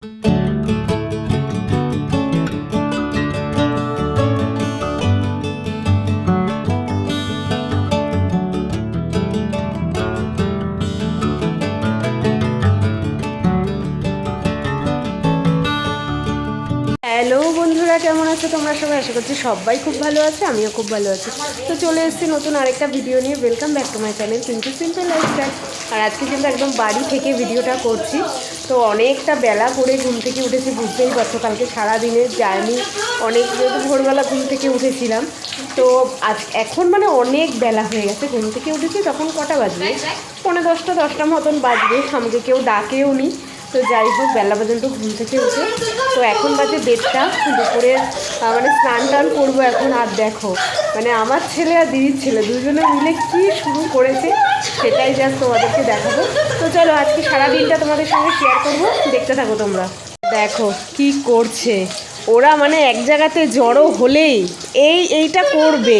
Hello বন্ধুরা, কেমন আছো তোমরা সবাই? আশা করছি সবাই খুব ভালো আছে, আমিও খুব ভালো আছি। তো চলে এসেছি নতুন আরেকটা ভিডিও নিয়ে। Welcome back to my channel কিন্তু সিম্পল লাইফস্টাইল। আর আজকে কিন্তু একদম বাড়ি থেকে ভিডিওটা করছি। তো অনেকটা বেলা করে ঘুম থেকে উঠেছি, বুঝতেই পারছো কালকে সারাদিনের জার্নি, অনেক যেহেতু ভোরবেলা ঘুম থেকে উঠেছিলাম। তো আজ এখন মানে অনেক বেলা হয়ে গেছে, ঘুম থেকে উঠেছি তখন কটা বাজবে, 9:30 মতন বাজবে। আমাকে কেউ ডাকেও নি। তো যাই হোক, বেলা পর্যন্ত ঘুম থেকে উঠে তো এখন বাজে 1:30। দুপুরে মানে স্নান টান করবো এখন। আর দেখো মানে আমার ছেলে আর দিদির ছেলে দুজনে মিলে কি শুরু করেছে সেটাই জাস্ট তোমাদেরকে দেখাবো। তো চলো আজকে সারাদিনটা তোমাদের সঙ্গে শেয়ার করবো, দেখতে থাকো তোমরা। দেখো কি করছে ওরা, মানে এক জায়গাতে জড়ো হলেই এইটা করবে,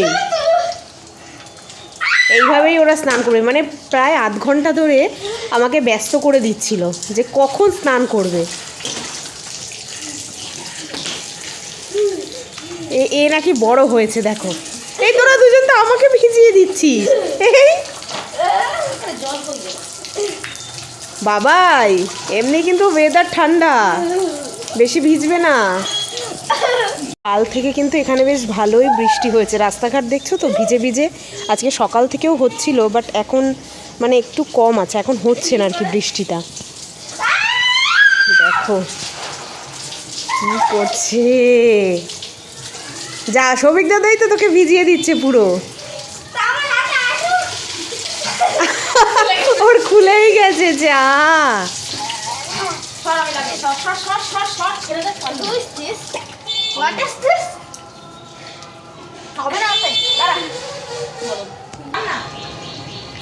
এইভাবেই ওরা স্নান করবে। মানে প্রায় আধ ঘন্টা ধরে আমাকে ব্যস্ত করে দিচ্ছিল যে কখন স্নান করবে। এ নাকি বড় হয়েছে, দেখো এই তোরা দুজন তো আমাকে ভিজিয়ে দিচ্ছিস। এই বাবাই, এমনি কিন্তু ওয়েদার ঠান্ডা, বেশি ভিজবে না। কাল থেকে কিন্তু এখানে বেশ ভালোই বৃষ্টি হয়েছে, রাস্তাঘাট দেখছো তো ভিজে ভিজে। আজকে সকাল থেকেও হচ্ছিল, বাট এখন মানে একটু কম আছে, এখন হচ্ছে না আর কি বৃষ্টিটা। দেখো কি করছে, যা সৌভিক দাদাই তো তোকে ভিজিয়ে দিচ্ছে পুরো। ওর খুলেই গেছে, যা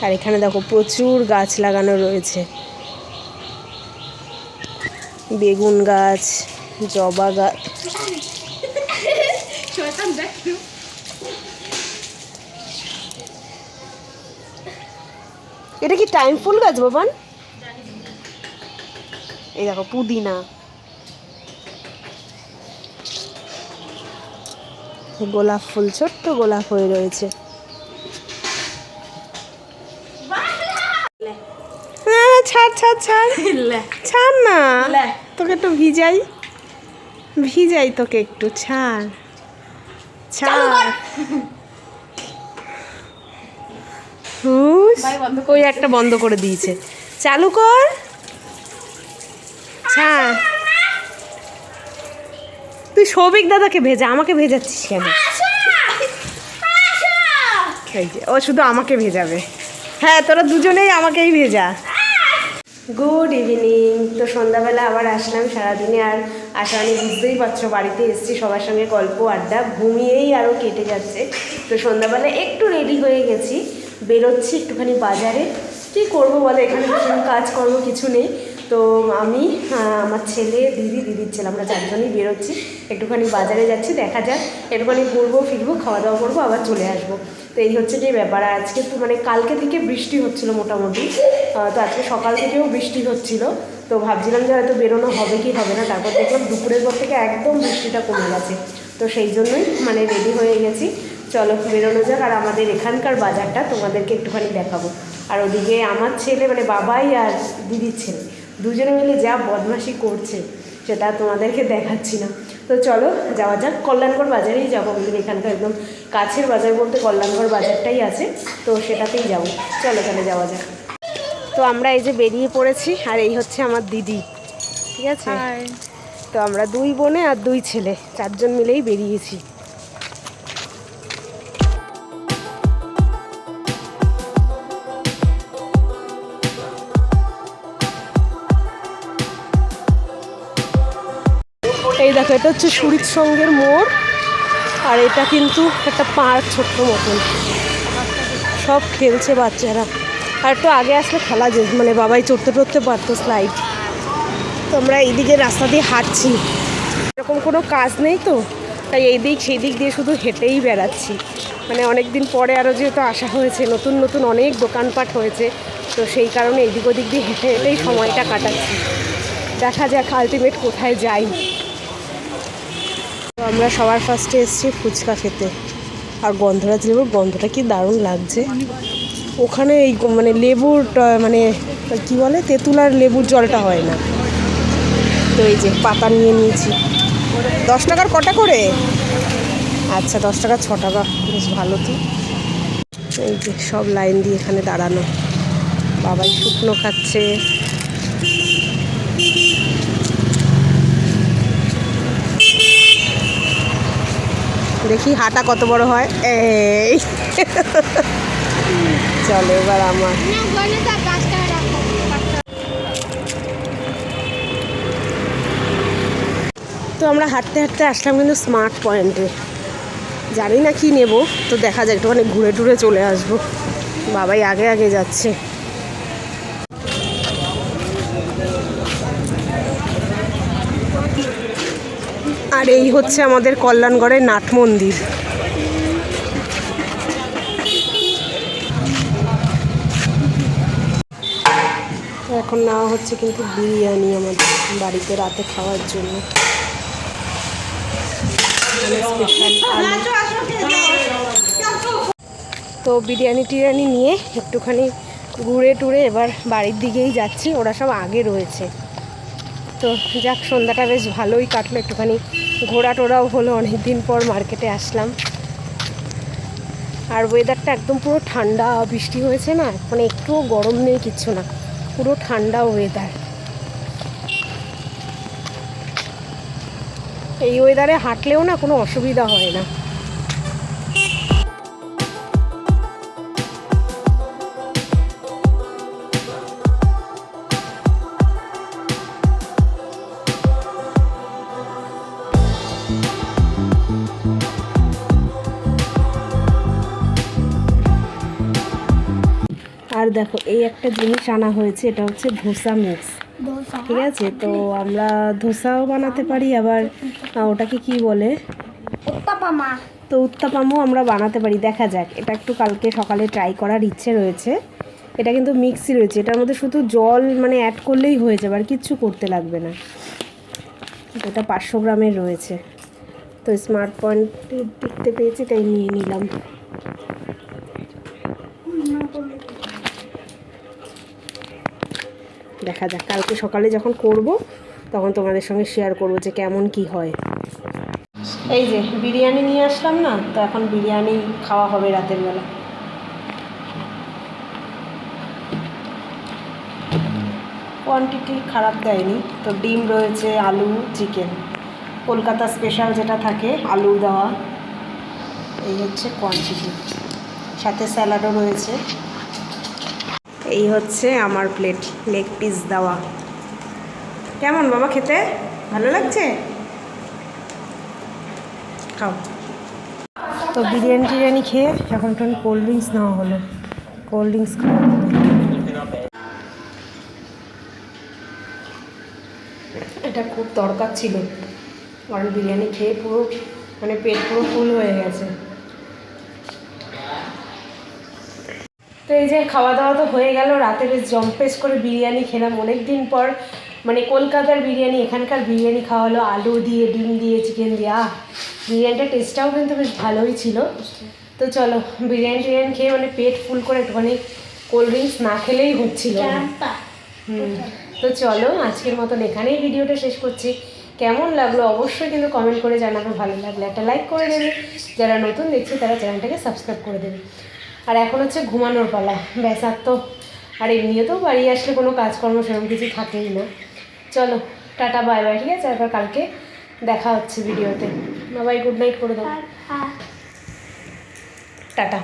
আর এখানে দেখো প্রচুর গাছ লাগানো রয়েছে, বেগুন গাছ, জবা গাছ। এটা কি টাইম ফুল গাছ বাবান? এই দেখো পুদিনা, গোলাপ ফুল, ছোট্ট গোলাপ হয়ে রয়েছে। ছাড় ছাড় ছাড় ছাড় না, তোকে একটু ভিজাই তোকে একটু, ছাড় ছাড়। ওই একটা বন্ধ করে দিয়েছে, চালু কর, ছাড়। তুই সৌভিক দাদাকে ভেজা, আমাকে ভেজাচ্ছিস কেন? ও শুধু আমাকে ভেজাবে। হ্যাঁ, তোরা দুজনেই আমাকেই ভেজা। Good evening. তো সন্ধ্যাবেলা আবার আসলাম সারাদিনে, আর আসানি বুঝতেই পারছো বাড়িতে এসেছি, সবার সঙ্গে গল্প আড্ডা, ঘুমিয়েই আরও কেটে যাচ্ছে। তো সন্ধ্যাবেলা একটু রেডি হয়ে গেছি, বেরোচ্ছি একটুখানি বাজারে। কী করবো বলো, এখানে কিছু কাজকর্ম কিছু নেই। তো আমি, আমার ছেলে, দিদির ছেলে, আমরা চারজনই বেরোচ্ছি, একটুখানি বাজারে যাচ্ছি। দেখা যাক, একটুখানি ঘুরবো ফিরবো, খাওয়া দাওয়া করবো, আবার চলে আসবো। তো এই হচ্ছে যে ব্যাপার। আজকে তো মানে কালকে থেকে বৃষ্টি হচ্ছিলো মোটামুটি, তো আজকে সকাল থেকেও বৃষ্টি হচ্ছিল। তো ভাবছিলাম যে হয়তো বেরোনো হবে কি হবে না, তারপর দেখলাম দুপুরের পর থেকে একদম বৃষ্টিটা কমে গেছে। তো সেই জন্যই মানে রেডি হয়ে গেছি, চলো বেরোনো যাক। আর আমাদের এখানকার বাজারটা তোমাদেরকে একটুখানি দেখাবো। আর ওদিকে আমার ছেলে, মানে বাবাই আর দিদির ছেলে দুজনে মিলে যা বদমাশি করছে সেটা তোমাদেরকে দেখাচ্ছি না। তো চলো যাওয়া যাক, কল্যাণগড় বাজারেই যাবো। আমাদের এখানকার একদম কাছের বাজার বলতে কল্যাণগড় বাজারটাই আছে, তো সেটাতেই যাবো। চলো তাহলে যাওয়া যাক। তো আমরা এই যে বেরিয়ে পড়েছি, আর এই হচ্ছে আমার দিদি, ঠিক আছে? তো আমরা 2 বোনে আর 2 ছেলে, 4 জন মিলেই বেরিয়েছি। এই দেখো, এটা হচ্ছে সুরিত সঙ্গের মোড়, আর এটা কিন্তু একটা পার্ক ছোট্ট মতন, সব খেলছে বাচ্চারা। আর একটু আগে আসলে খেলা যেত, মানে বাবাই চড়তে পারতো স্লাইড। তো আমরা এইদিকে রাস্তা দিয়ে হাঁটছি, এরকম কোনো কাজ নেই তো, তাই এই দিক সেই দিক দিয়ে শুধু হেঁটেই বেড়াচ্ছি। মানে অনেক দিন পরে আরও যেহেতু আসা হয়েছে, নতুন অনেক দোকানপাট হয়েছে, তো সেই কারণে এইদিক ওদিক দিয়ে হেঁটেই সময়টা কাটাচ্ছি। দেখা যাক আলটিমেট কোথায় যাই। তো আমরা সবার ফার্স্টে এসেছি ফুচকা খেতে, আর গন্ধরাজ লেবুর গন্ধটা কি দারুণ লাগছে। ওখানে এই মানে লেবুর মানে কি বলে তেঁতুল আর লেবুর জলটা হয় না। তো এই যে পাতা নিয়ে নিয়েছি। 10 টাকার কটা করে? আচ্ছা 10 টাকা 6 টাকা, বেশ ভালো। তো এই যে সব লাইন দিয়ে এখানে দাঁড়ানো, বাবাই শুকনো খাচ্ছে। দেখি হাঁটা কত বড় হয়। এই চলো এবার আমার। তো আমরা হাঁটতে হাঁটতে আসলাম কিন্তু স্মার্ট পয়েন্টে। জানি না কি নেব, তো দেখা যায় একটুখানি ঘুরে টুরে চলে আসবো। বাবাই আগে আগে যাচ্ছে। আর এই হচ্ছে আমাদের কল্যাণগড়ের নাট মন্দির। এখন নেওয়া হচ্ছে কিন্তু বিরিয়ানি আমাদের বাড়িতে রাতে খাওয়ার জন্য। তো বিরিয়ানি টিরিয়ানি নিয়ে একটুখানি ঘুরে টুরে এবার বাড়ির দিকেই যাচ্ছি। ওরা সব আগে রয়েছে। তো যাক, সন্ধ্যাটা বেশ ভালোই কাটলো, একটুখানি ঘোরা টোরাও হলো, অনেক দিন পর মার্কেটে আসলাম। আর ওয়েদারটা একদম পুরো ঠান্ডা, বৃষ্টি হয়েছে না, মানে একটুও গরম নেই, কিচ্ছু না, পুরো ঠান্ডা ওয়েদার। এই ওয়েদারে হাঁটলেও না কোনো অসুবিধা হয় না। আর দেখো এই একটা জিনিস আনা হয়েছে, এটা হচ্ছে ধোসা মিক্স। ঠিক আছে, তো আমরা ধোসাও বানাতে পারি, আবার ওটাকে কি বলে, উত্তাপামা। তো উত্তাপামও আমরা বানাতে পারি। দেখা যাক, এটা একটু কালকে সকালে ট্রাই করার ইচ্ছে রয়েছে। এটা কিন্তু মিক্সই রয়েছে, এটার মধ্যে শুধু জল মানে অ্যাড করলেই হয়ে যাবে, আর কিচ্ছু করতে লাগবে না। এটা 500 গ্রামের রয়েছে। তো স্মার্ট পয়েন্টে দেখতে পেয়েছি, তাই নিয়ে নিলাম। দেখা যাক, কালকে সকালে যখন করব তখন তোমাদের সঙ্গে শেয়ার করব যে কেমন কি হয়। এই যে বিরিয়ানি নিয়ে আসলাম না, তো এখন বিরিয়ানি খাওয়া হবে রাতের বেলা। কোয়ান্টিটি খারাপ দেয়নি। তো ডিম রয়েছে, আলু, চিকেন, কলকাতা স্পেশাল যেটা থাকে আলু দেওয়া, এই হচ্ছে কোয়ান্টিটি। সাথে স্যালাডও রয়েছে। এই হচ্ছে আমার প্লেট, লেগ পিস দেওয়া। কেমন বাবা খেতে? ভালো লাগছে? খাও। তো বিরিয়ানি টিরিয়ানি খেয়ে এখন একটু কোল্ড ড্রিঙ্কস নেওয়া হলো। কোল্ড ড্রিঙ্কস খাওয়া হলো। এটা খুব দরকার ছিল, কারণ বিরিয়ানি খেয়ে পুরো মানে পেট পুরো ফুল হয়ে গেছে। তো এই যে খাওয়া দাওয়া তো হয়ে গেল, রাতে বেশ জম্পেস করে বিরিয়ানি খেলাম অনেক দিন পর। মানে কলকাতার বিরিয়ানি, এখানকার বিরিয়ানি খাওয়া হলো, আলু দিয়ে, ডিম দিয়ে, চিকেন দিয়ে। বিরিয়ানিটার টেস্টটাও কিন্তু বেশ ভালোই ছিল। তো চলো বিরিয়ানি টিরিয়ানি খেয়ে মানে পেট ফুল করে একটুখানি কোল্ড ড্রিঙ্কস না খেলেই হচ্ছিল না। তো চলো আজকের মতন এখানেই ভিডিওটা শেষ করছি। কেমন লাগলো অবশ্যই কিন্তু কমেন্ট করে জানাবে, ভালো লাগলে একটা লাইক করে দেবে, যারা নতুন দেখছে তারা চ্যানেলটাকে সাবস্ক্রাইব করে দেবে। আর এখন হচ্ছে ঘুমানোর পালা, ব্যাস। আর তো আর এমনিও তো বাড়ি আসলে কোনো কাজকর্ম সেরকম কিছু থাকেই না। চলো টাটা বাই বাই, ঠিক আছে? এবার কালকে দেখা হচ্ছে ভিডিওতে। বাবাই গুড নাইট করে দাও, টাটা।